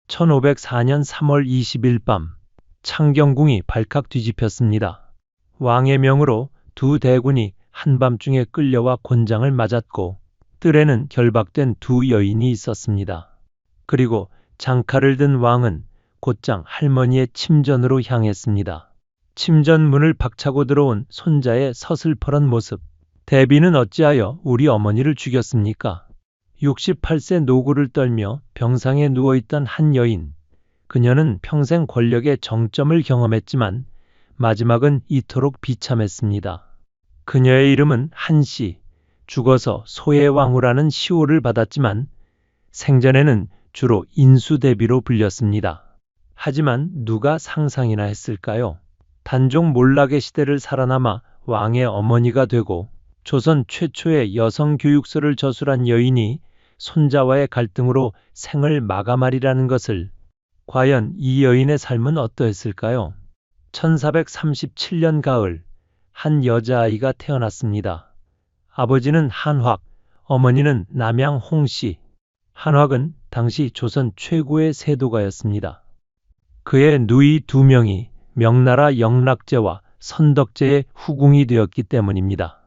1504년 3월 20일 밤 창경궁이 발칵 뒤집혔습니다. 왕의 명으로 두 대군이 한밤중에 끌려와 곤장을 맞았고 뜰에는 결박된 두 여인이 있었습니다. 그리고 장칼을 든 왕은 곧장 할머니의 침전으로 향했습니다. 침전 문을 박차고 들어온 손자의 서슬퍼런 모습. 대비는 어찌하여 우리 어머니를 죽였습니까? 68세 노고를 떨며 병상에 누워있던 한 여인. 그녀는 평생 권력의 정점을 경험했지만 마지막은 이토록 비참했습니다. 그녀의 이름은 한씨. 죽어서 소해왕후라는 시호를 받았지만 생전에는 주로 인수대비로 불렸습니다. 하지만 누가 상상이나 했을까요? 단종 몰락의 시대를 살아남아 왕의 어머니가 되고 조선 최초의 여성 교육서를 저술한 여인이 손자와의 갈등으로 생을 마감하리라는 것을. 과연 이 여인의 삶은 어떠했을까요? 1437년 가을 한 여자아이가 태어났습니다. 아버지는 한확, 어머니는 남양 홍씨. 한확은 당시 조선 최고의 세도가였습니다. 그의 누이 두 명이 명나라 영락제와 선덕제의 후궁이 되었기 때문입니다.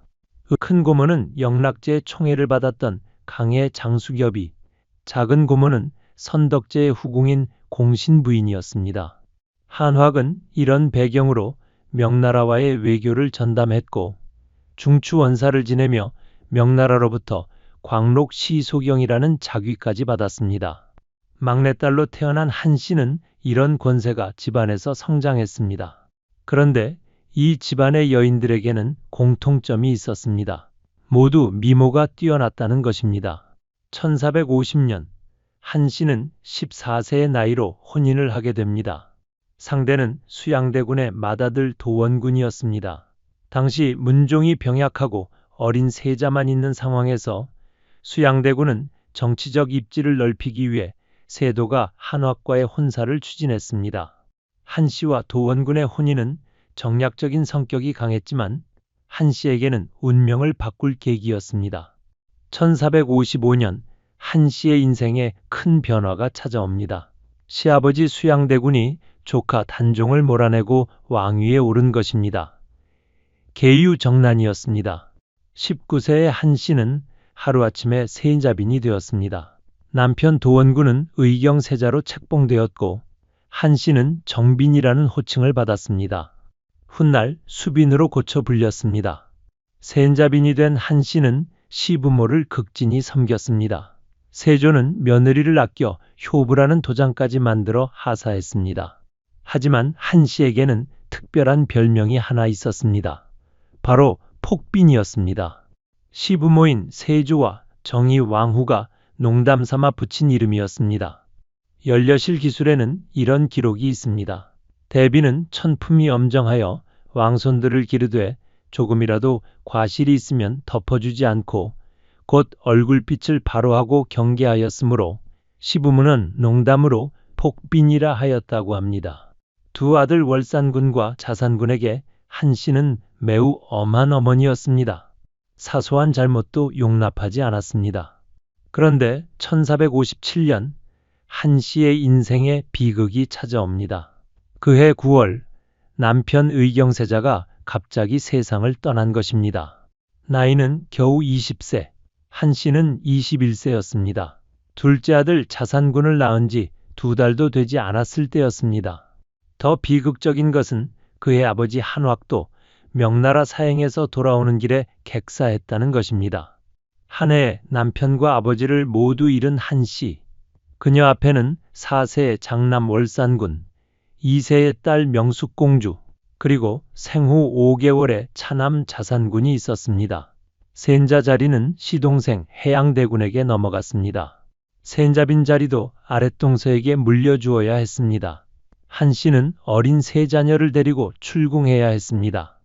큰 고모는 영락제의 총애를 받았던 강의 장수겹이, 작은 고모는 선덕제의 후궁인 공신 부인이었습니다. 한확은 이런 배경으로 명나라와의 외교를 전담했고 중추원사를 지내며 명나라로부터 광록 시소경이라는 자귀까지 받았습니다. 막내딸로 태어난 한씨는 이런 권세가 집안에서 성장했습니다. 그런데 이 집안의 여인들에게는 공통점이 있었습니다. 모두 미모가 뛰어났다는 것입니다. 1450년 한씨는 14세의 나이로 혼인을 하게 됩니다. 상대는 수양대군의 맏아들 도원군이었습니다. 당시 문종이 병약하고 어린 세자만 있는 상황에서 수양대군은 정치적 입지를 넓히기 위해 세도가 한확과의 혼사를 추진했습니다. 한씨와 도원군의 혼인은 정략적인 성격이 강했지만 한씨에게는 운명을 바꿀 계기였습니다. 1455년 한씨의 인생에 큰 변화가 찾아옵니다. 시아버지 수양대군이 조카 단종을 몰아내고 왕위에 오른 것입니다. 계유정난이었습니다. 19세의 한씨는 하루아침에 세자빈이 되었습니다. 남편 도원군은 의경세자로 책봉되었고 한씨는 정빈이라는 호칭을 받았습니다. 훗날 수빈으로 고쳐 불렸습니다. 세자빈이 된 한씨는 시부모를 극진히 섬겼습니다. 세조는 며느리를 아껴 효부라는 도장까지 만들어 하사했습니다. 하지만 한씨에게는 특별한 별명이 하나 있었습니다. 바로 폭빈이었습니다. 시부모인 세조와 정의왕후가 농담삼아 붙인 이름이었습니다. 연려실 기술에는 이런 기록이 있습니다. 대비는 천품이 엄정하여 왕손들을 기르되 조금이라도 과실이 있으면 덮어주지 않고 곧 얼굴빛을 바로하고 경계하였으므로 시부모는 농담으로 폭빈이라 하였다고 합니다. 두 아들 월산군과 자산군에게 한씨는 매우 엄한 어머니였습니다. 사소한 잘못도 용납하지 않았습니다. 그런데 1457년 한씨의 인생에 비극이 찾아옵니다. 그해 9월 남편 의경세자가 갑자기 세상을 떠난 것입니다. 나이는 겨우 20세, 한씨는 21세였습니다. 둘째 아들 자산군을 낳은 지 2달도 되지 않았을 때였습니다. 더 비극적인 것은 그의 아버지 한확도 명나라 사행에서 돌아오는 길에 객사했다는 것입니다. 한 해에 남편과 아버지를 모두 잃은 한씨. 그녀 앞에는 4세의 장남 월산군, 2세의 딸 명숙공주, 그리고 생후 5개월의 차남 자산군이 있었습니다. 세자 자리는 시동생 해양대군에게 넘어갔습니다. 세자빈 자리도 아랫동서에게 물려주어야 했습니다. 한씨는 어린 세 자녀를 데리고 출궁해야 했습니다.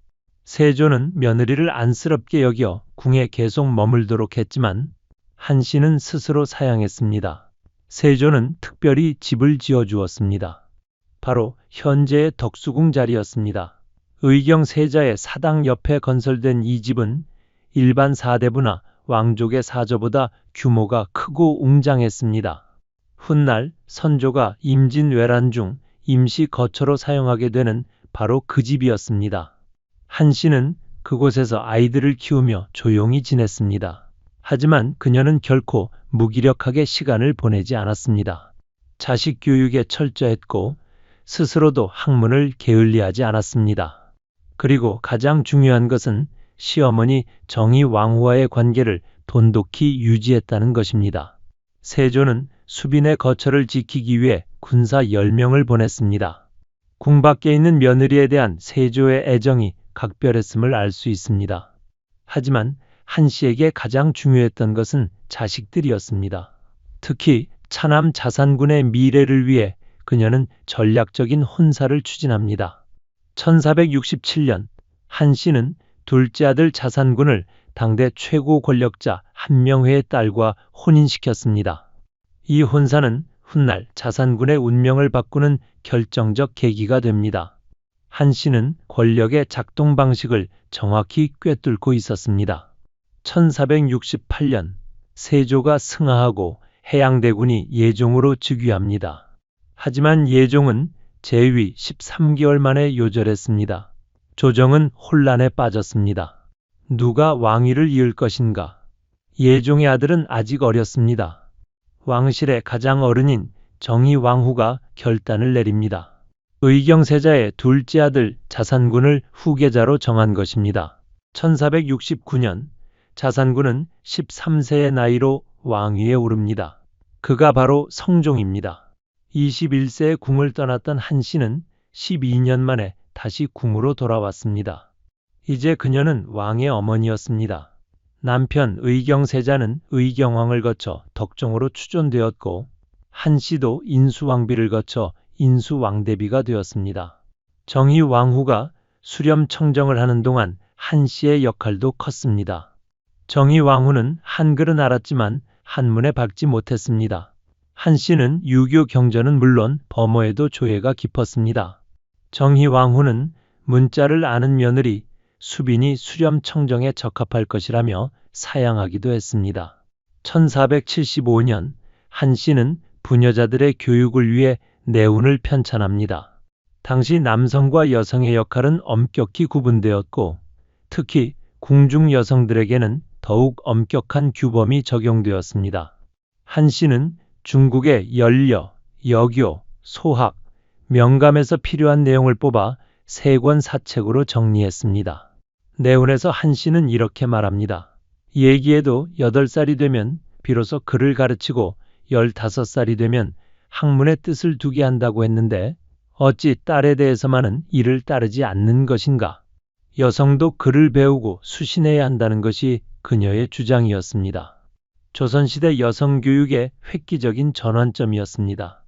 세조는 며느리를 안쓰럽게 여겨 궁에 계속 머물도록 했지만 한씨는 스스로 사양했습니다. 세조는 특별히 집을 지어주었습니다. 바로 현재의 덕수궁 자리였습니다. 의경세자의 사당 옆에 건설된 이 집은 일반 사대부나 왕족의 사저보다 규모가 크고 웅장했습니다. 훗날 선조가 임진왜란 중 임시 거처로 사용하게 되는 바로 그 집이었습니다. 한 씨는 그곳에서 아이들을 키우며 조용히 지냈습니다. 하지만 그녀는 결코 무기력하게 시간을 보내지 않았습니다. 자식 교육에 철저했고 스스로도 학문을 게을리하지 않았습니다. 그리고 가장 중요한 것은 시어머니 정의왕후와의 관계를 돈독히 유지했다는 것입니다. 세조는 수빈의 거처를 지키기 위해 군사 10명을 보냈습니다. 궁 밖에 있는 며느리에 대한 세조의 애정이 각별했음을 알 수 있습니다. 하지만 한 씨에게 가장 중요했던 것은 자식들이었습니다. 특히 차남 자산군의 미래를 위해 그녀는 전략적인 혼사를 추진합니다. 1467년 한 씨는 둘째 아들 자산군을 당대 최고 권력자 한명회의 딸과 혼인시켰습니다. 이 혼사는 훗날 자산군의 운명을 바꾸는 결정적 계기가 됩니다. 한 씨는 권력의 작동 방식을 정확히 꿰뚫고 있었습니다. 1468년 세조가 승하하고 해양대군이 예종으로 즉위합니다. 하지만 예종은 재위 13개월 만에 요절했습니다. 조정은 혼란에 빠졌습니다. 누가 왕위를 이을 것인가? 예종의 아들은 아직 어렸습니다. 왕실의 가장 어른인 정의왕후가 결단을 내립니다. 의경세자의 둘째 아들 자산군을 후계자로 정한 것입니다. 1469년 자산군은 13세의 나이로 왕위에 오릅니다. 그가 바로 성종입니다. 21세에 궁을 떠났던 한 씨는 12년 만에 다시 궁으로 돌아왔습니다. 이제 그녀는 왕의 어머니였습니다. 남편 의경세자는 의경왕을 거쳐 덕종으로 추존되었고 한 씨도 인수왕비를 거쳐 인수왕대비가 되었습니다. 정의왕후가 수렴청정을 하는 동안 한 씨의 역할도 컸습니다. 정의왕후는 한글은 알았지만 한문에 박지 못했습니다. 한 씨는 유교 경전은 물론 범어에도 조예가 깊었습니다. 정의왕후는 문자를 아는 며느리 수빈이 수렴청정에 적합할 것이라며 사양하기도 했습니다. 1475년 한 씨는 부녀자들의 교육을 위해 내운을 편찬합니다. 당시 남성과 여성의 역할은 엄격히 구분되었고 특히 궁중 여성들에게는 더욱 엄격한 규범이 적용되었습니다. 한 씨는 중국의 연려, 여교, 소학, 명감에서 필요한 내용을 뽑아 3권 사책으로 정리했습니다. 내운에서 한 씨는 이렇게 말합니다. 얘기에도 8살이 되면 비로소 글을 가르치고 15살이 되면 학문의 뜻을 두게 한다고 했는데 어찌 딸에 대해서만은 이를 따르지 않는 것인가? 여성도 글을 배우고 수신해야 한다는 것이 그녀의 주장이었습니다. 조선시대 여성교육의 획기적인 전환점이었습니다.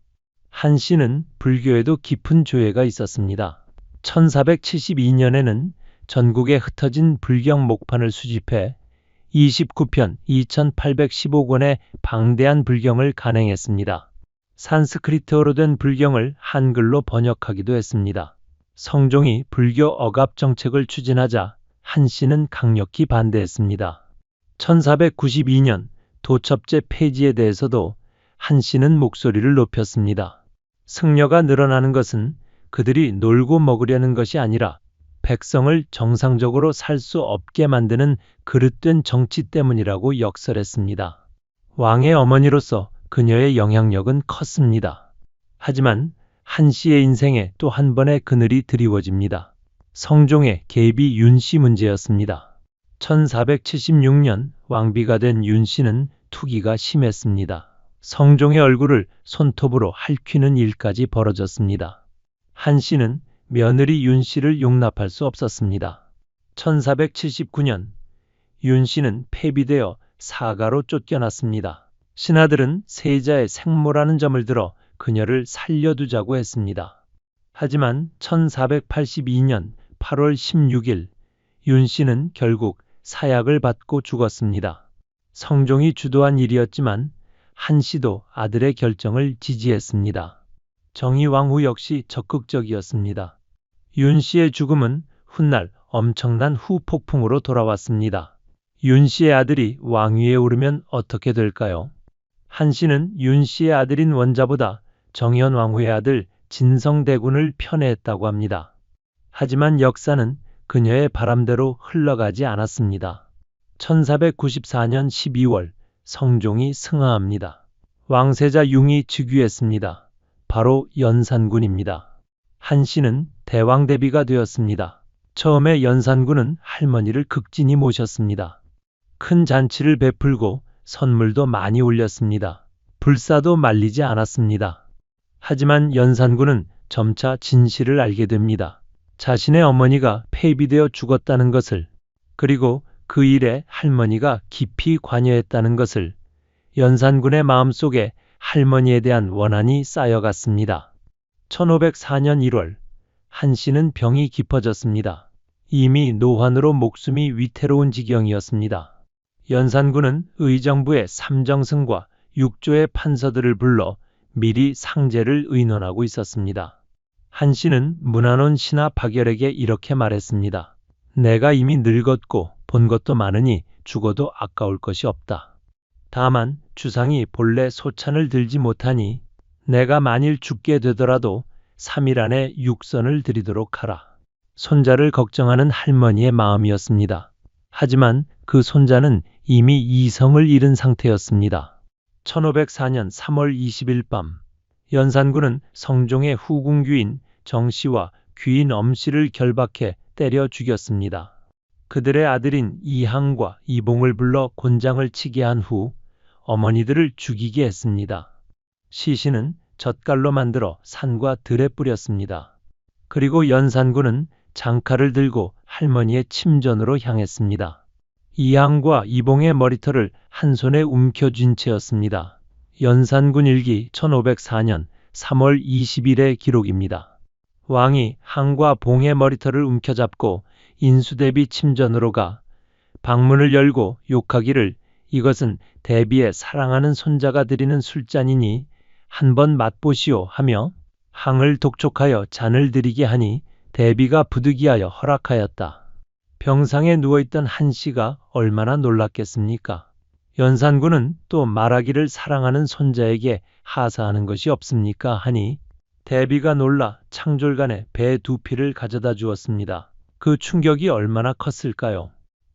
한 씨는 불교에도 깊은 조예가 있었습니다. 1472년에는 전국에 흩어진 불경 목판을 수집해 29편 2815권의 방대한 불경을 간행했습니다. 산스크리트어로 된 불경을 한글로 번역하기도 했습니다. 성종이 불교 억압 정책을 추진하자 한 씨는 강력히 반대했습니다. 1492년 도첩제 폐지에 대해서도 한 씨는 목소리를 높였습니다. 승려가 늘어나는 것은 그들이 놀고 먹으려는 것이 아니라 백성을 정상적으로 살 수 없게 만드는 그릇된 정치 때문이라고 역설했습니다. 왕의 어머니로서 그녀의 영향력은 컸습니다. 하지만 한 씨의 인생에 또 한 번의 그늘이 드리워집니다. 성종의 계비 윤 씨 문제였습니다. 1476년 왕비가 된 윤 씨는 투기가 심했습니다. 성종의 얼굴을 손톱으로 핥히는 일까지 벌어졌습니다. 한 씨는 며느리 윤 씨를 용납할 수 없었습니다. 1479년 윤 씨는 폐비되어 사가로 쫓겨났습니다. 신하들은 세자의 생모라는 점을 들어 그녀를 살려두자고 했습니다. 하지만 1482년 8월 16일 윤 씨는 결국 사약을 받고 죽었습니다. 성종이 주도한 일이었지만 한 씨도 아들의 결정을 지지했습니다. 정의왕후 역시 적극적이었습니다. 윤 씨의 죽음은 훗날 엄청난 후폭풍으로 돌아왔습니다. 윤 씨의 아들이 왕위에 오르면 어떻게 될까요? 한 씨는 윤 씨의 아들인 원자보다 정현 왕후의 아들 진성대군을 편애했다고 합니다. 하지만 역사는 그녀의 바람대로 흘러가지 않았습니다. 1494년 12월 성종이 승하합니다. 왕세자 융이 즉위했습니다. 바로 연산군입니다. 한 씨는 대왕 대비가 되었습니다. 처음에 연산군은 할머니를 극진히 모셨습니다. 큰 잔치를 베풀고 선물도 많이 올렸습니다. 불사도 말리지 않았습니다. 하지만 연산군은 점차 진실을 알게 됩니다. 자신의 어머니가 폐비되어 죽었다는 것을, 그리고 그 일에 할머니가 깊이 관여했다는 것을. 연산군의 마음속에 할머니에 대한 원한이 쌓여갔습니다. 1504년 1월 한 씨는 병이 깊어졌습니다. 이미 노환으로 목숨이 위태로운 지경이었습니다. 연산군은 의정부의 삼정승과 6조의 판서들을 불러 미리 상제를 의논하고 있었습니다. 한 씨는 문안원 신하 박열에게 이렇게 말했습니다. 내가 이미 늙었고 본 것도 많으니 죽어도 아까울 것이 없다. 다만 주상이 본래 소찬을 들지 못하니 내가 만일 죽게 되더라도 3일 안에 육선을 드리도록 하라. 손자를 걱정하는 할머니의 마음이었습니다. 하지만 그 손자는 이미 이성을 잃은 상태였습니다. 1504년 3월 20일 밤 연산군은 성종의 후궁귀인 정씨와 귀인 엄씨를 결박해 때려 죽였습니다. 그들의 아들인 이항과 이봉을 불러 곤장을 치게 한 후 어머니들을 죽이게 했습니다. 시신은 젓갈로 만들어 산과 들에 뿌렸습니다. 그리고 연산군은 장칼을 들고 할머니의 침전으로 향했습니다. 이항과 이봉의 머리털을 한 손에 움켜쥔 채였습니다. 연산군 일기 1504년 3월 20일의 기록입니다. 왕이 항과 봉의 머리털을 움켜잡고 인수대비 침전으로 가 방문을 열고 욕하기를 이것은 대비의 사랑하는 손자가 드리는 술잔이니 한번 맛보시오 하며 항을 독촉하여 잔을 드리게 하니 대비가 부득이하여 허락하였다. 병상에 누워있던 한 씨가 얼마나 놀랐겠습니까? 연산군은 또 말하기를 사랑하는 손자에게 하사하는 것이 없습니까? 하니 대비가 놀라 창졸간에 배 2피를 가져다 주었습니다. 그 충격이 얼마나 컸을까요?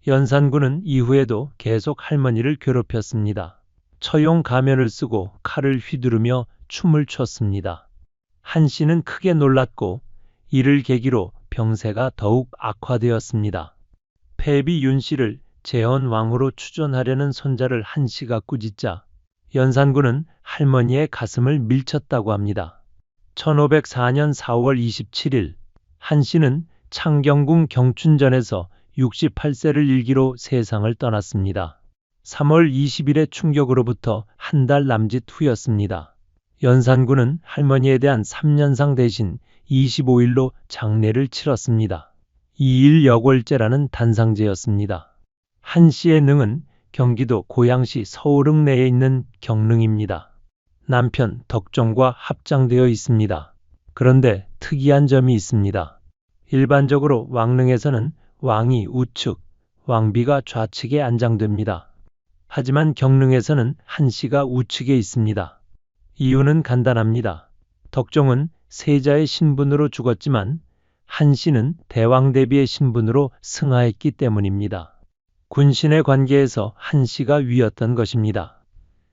연산군은 이후에도 계속 할머니를 괴롭혔습니다. 처용 가면을 쓰고 칼을 휘두르며 춤을 췄습니다. 한 씨는 크게 놀랐고 이를 계기로 병세가 더욱 악화되었습니다. 폐비 윤 씨를 재헌 왕후로 추존하려는 손자를 한 씨가 꾸짖자 연산군은 할머니의 가슴을 밀쳤다고 합니다. 1504년 4월 27일 한 씨는 창경궁 경춘전에서 68세를 일기로 세상을 떠났습니다. 3월 20일의 충격으로부터 한 달 남짓 후였습니다. 연산군은 할머니에 대한 3년상 대신 25일로 장례를 치렀습니다. 2일 여골제라는 단상제였습니다. 한 씨의 능은 경기도 고양시 서울릉 내에 있는 경릉입니다. 남편 덕종과 합장되어 있습니다. 그런데 특이한 점이 있습니다. 일반적으로 왕릉에서는 왕이 우측, 왕비가 좌측에 안장됩니다. 하지만 경릉에서는 한 씨가 우측에 있습니다. 이유는 간단합니다. 덕종은 세자의 신분으로 죽었지만 한 씨는 대왕 대비의 신분으로 승하했기 때문입니다. 군신의 관계에서 한 씨가 위였던 것입니다.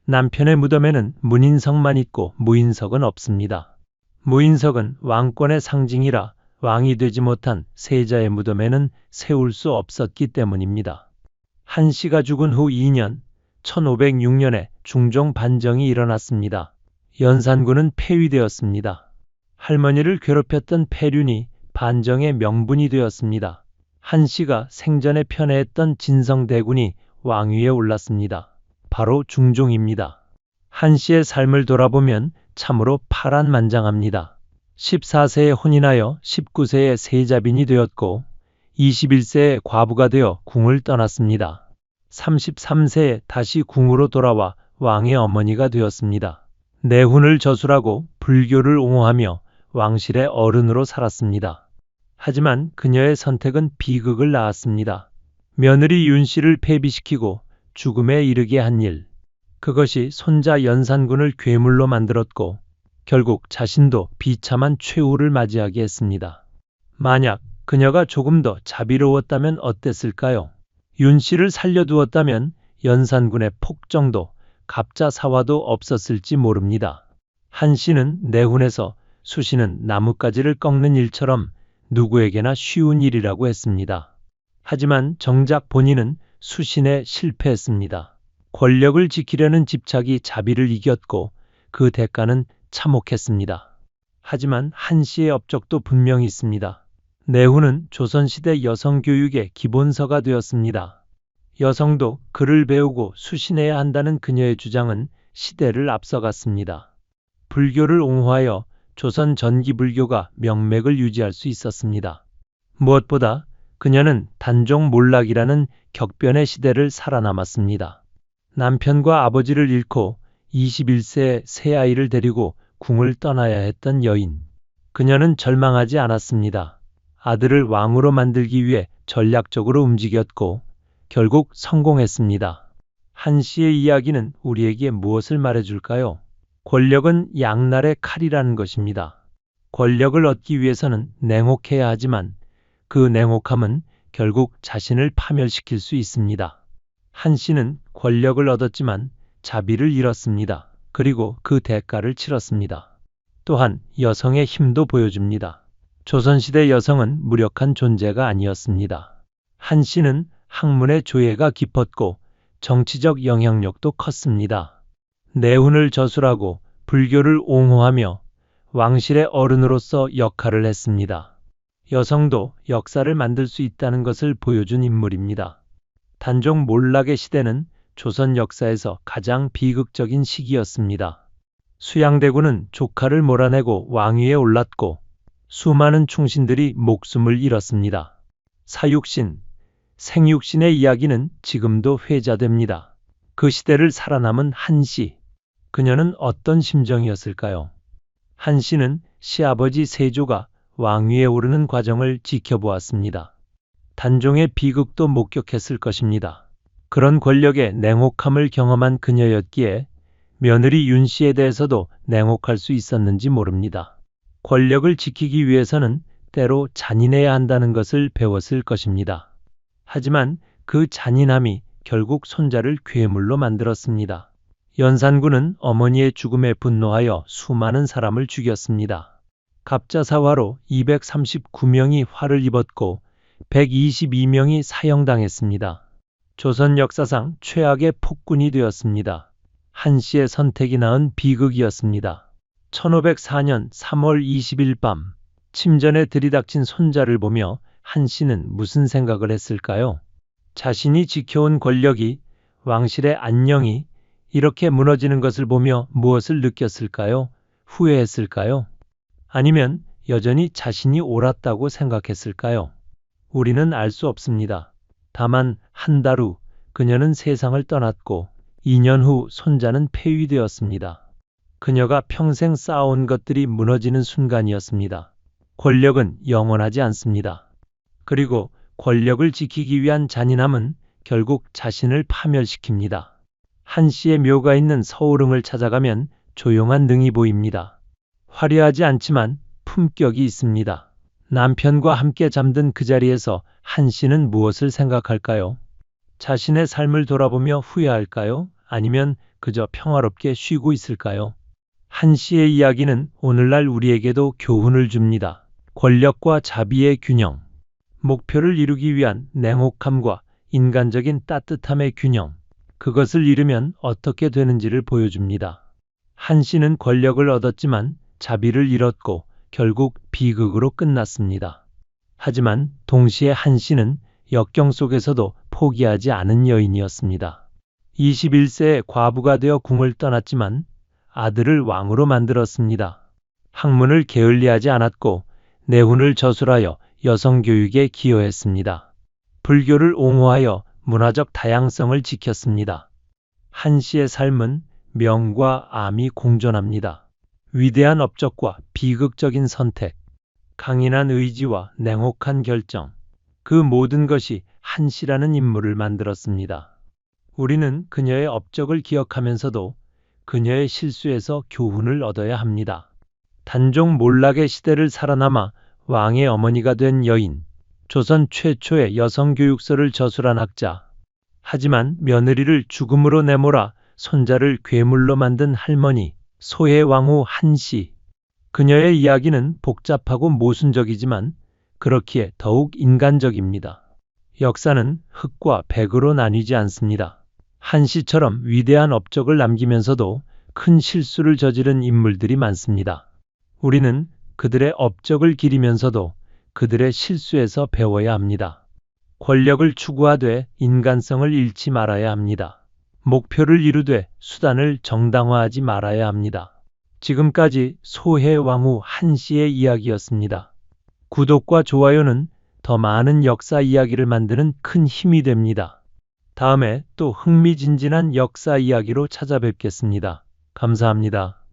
남편의 무덤에는 문인석만 있고 무인석은 없습니다. 무인석은 왕권의 상징이라 왕이 되지 못한 세자의 무덤에는 세울 수 없었기 때문입니다. 한 씨가 죽은 후 2년, 1506년에 중종 반정이 일어났습니다. 연산군은 폐위되었습니다. 할머니를 괴롭혔던 폐륜이 반정의 명분이 되었습니다. 한 씨가 생전에 편애했던 진성대군이 왕위에 올랐습니다. 바로 중종입니다. 한 씨의 삶을 돌아보면 참으로 파란만장합니다. 14세에 혼인하여 19세에 세자빈이 되었고 21세에 과부가 되어 궁을 떠났습니다. 33세에 다시 궁으로 돌아와 왕의 어머니가 되었습니다. 내훈을 저술하고 불교를 옹호하며 왕실의 어른으로 살았습니다. 하지만 그녀의 선택은 비극을 낳았습니다. 며느리 윤 씨를 폐비시키고 죽음에 이르게 한 일. 그것이 손자 연산군을 괴물로 만들었고 결국 자신도 비참한 최후를 맞이하게 했습니다. 만약 그녀가 조금 더 자비로웠다면 어땠을까요? 윤 씨를 살려두었다면 연산군의 폭정도 갑자사화도 없었을지 모릅니다. 한 씨는 내훈에서 수시는 나뭇가지를 꺾는 일처럼 누구에게나 쉬운 일이라고 했습니다. 하지만 정작 본인은 수신에 실패했습니다. 권력을 지키려는 집착이 자비를 이겼고 그 대가는 참혹했습니다. 하지만 한 씨의 업적도 분명히 있습니다. 내훈은 조선시대 여성교육의 기본서가 되었습니다. 여성도 글을 배우고 수신해야 한다는 그녀의 주장은 시대를 앞서갔습니다. 불교를 옹호하여 조선 전기불교가 명맥을 유지할 수 있었습니다. 무엇보다 그녀는 단종몰락이라는 격변의 시대를 살아남았습니다. 남편과 아버지를 잃고 21세에 새 아이를 데리고 궁을 떠나야 했던 여인. 그녀는 절망하지 않았습니다. 아들을 왕으로 만들기 위해 전략적으로 움직였고 결국 성공했습니다. 한 씨의 이야기는 우리에게 무엇을 말해줄까요? 권력은 양날의 칼이라는 것입니다. 권력을 얻기 위해서는 냉혹해야 하지만 그 냉혹함은 결국 자신을 파멸시킬 수 있습니다. 한 씨는 권력을 얻었지만 자비를 잃었습니다. 그리고 그 대가를 치렀습니다. 또한 여성의 힘도 보여줍니다. 조선시대 여성은 무력한 존재가 아니었습니다. 한 씨는 학문의 조예가 깊었고 정치적 영향력도 컸습니다. 내훈을 저술하고 불교를 옹호하며 왕실의 어른으로서 역할을 했습니다. 여성도 역사를 만들 수 있다는 것을 보여준 인물입니다. 단종몰락의 시대는 조선 역사에서 가장 비극적인 시기였습니다. 수양대군은 조카를 몰아내고 왕위에 올랐고 수많은 충신들이 목숨을 잃었습니다. 사육신, 생육신의 이야기는 지금도 회자됩니다. 그 시대를 살아남은 한 씨. 그녀는 어떤 심정이었을까요? 한 씨는 시아버지 세조가 왕위에 오르는 과정을 지켜보았습니다. 단종의 비극도 목격했을 것입니다. 그런 권력의 냉혹함을 경험한 그녀였기에 며느리 윤 씨에 대해서도 냉혹할 수 있었는지 모릅니다. 권력을 지키기 위해서는 때로 잔인해야 한다는 것을 배웠을 것입니다. 하지만 그 잔인함이 결국 손자를 괴물로 만들었습니다. 연산군은 어머니의 죽음에 분노하여 수많은 사람을 죽였습니다. 갑자사화로 239명이 화를 입었고 122명이 사형당했습니다. 조선 역사상 최악의 폭군이 되었습니다. 한 씨의 선택이 낳은 비극이었습니다. 1504년 3월 20일 밤 침전에 들이닥친 손자를 보며 한 씨는 무슨 생각을 했을까요? 자신이 지켜온 권력이, 왕실의 안녕이 이렇게 무너지는 것을 보며 무엇을 느꼈을까요? 후회했을까요? 아니면 여전히 자신이 옳았다고 생각했을까요? 우리는 알 수 없습니다. 다만 한 달 후 그녀는 세상을 떠났고 2년 후 손자는 폐위되었습니다. 그녀가 평생 쌓아온 것들이 무너지는 순간이었습니다. 권력은 영원하지 않습니다. 그리고 권력을 지키기 위한 잔인함은 결국 자신을 파멸시킵니다. 한 씨의 묘가 있는 서울릉을 찾아가면 조용한 능이 보입니다. 화려하지 않지만 품격이 있습니다. 남편과 함께 잠든 그 자리에서 한 씨는 무엇을 생각할까요? 자신의 삶을 돌아보며 후회할까요? 아니면 그저 평화롭게 쉬고 있을까요? 한 씨의 이야기는 오늘날 우리에게도 교훈을 줍니다. 권력과 자비의 균형, 목표를 이루기 위한 냉혹함과 인간적인 따뜻함의 균형, 그것을 잃으면 어떻게 되는지를 보여줍니다. 한 씨는 권력을 얻었지만 자비를 잃었고 결국 비극으로 끝났습니다. 하지만 동시에 한 씨는 역경 속에서도 포기하지 않은 여인이었습니다. 21세에 과부가 되어 궁을 떠났지만 아들을 왕으로 만들었습니다. 학문을 게을리하지 않았고 내훈을 저술하여 여성교육에 기여했습니다. 불교를 옹호하여 문화적 다양성을 지켰습니다. 한 씨의 삶은 명과 암이 공존합니다. 위대한 업적과 비극적인 선택, 강인한 의지와 냉혹한 결정, 그 모든 것이 한 씨라는 인물을 만들었습니다. 우리는 그녀의 업적을 기억하면서도 그녀의 실수에서 교훈을 얻어야 합니다. 단종 몰락의 시대를 살아남아 왕의 어머니가 된 여인, 조선 최초의 여성교육서를 저술한 학자, 하지만 며느리를 죽음으로 내몰아 손자를 괴물로 만든 할머니, 소해왕후 한씨. 그녀의 이야기는 복잡하고 모순적이지만 그렇기에 더욱 인간적입니다. 역사는 흑과 백으로 나뉘지 않습니다. 한씨처럼 위대한 업적을 남기면서도 큰 실수를 저지른 인물들이 많습니다. 우리는 그들의 업적을 기리면서도 그들의 실수에서 배워야 합니다. 권력을 추구하되 인간성을 잃지 말아야 합니다. 목표를 이루되 수단을 정당화하지 말아야 합니다. 지금까지 소해왕후 한씨의 이야기였습니다. 구독과 좋아요는 더 많은 역사 이야기를 만드는 큰 힘이 됩니다. 다음에 또 흥미진진한 역사 이야기로 찾아뵙겠습니다. 감사합니다.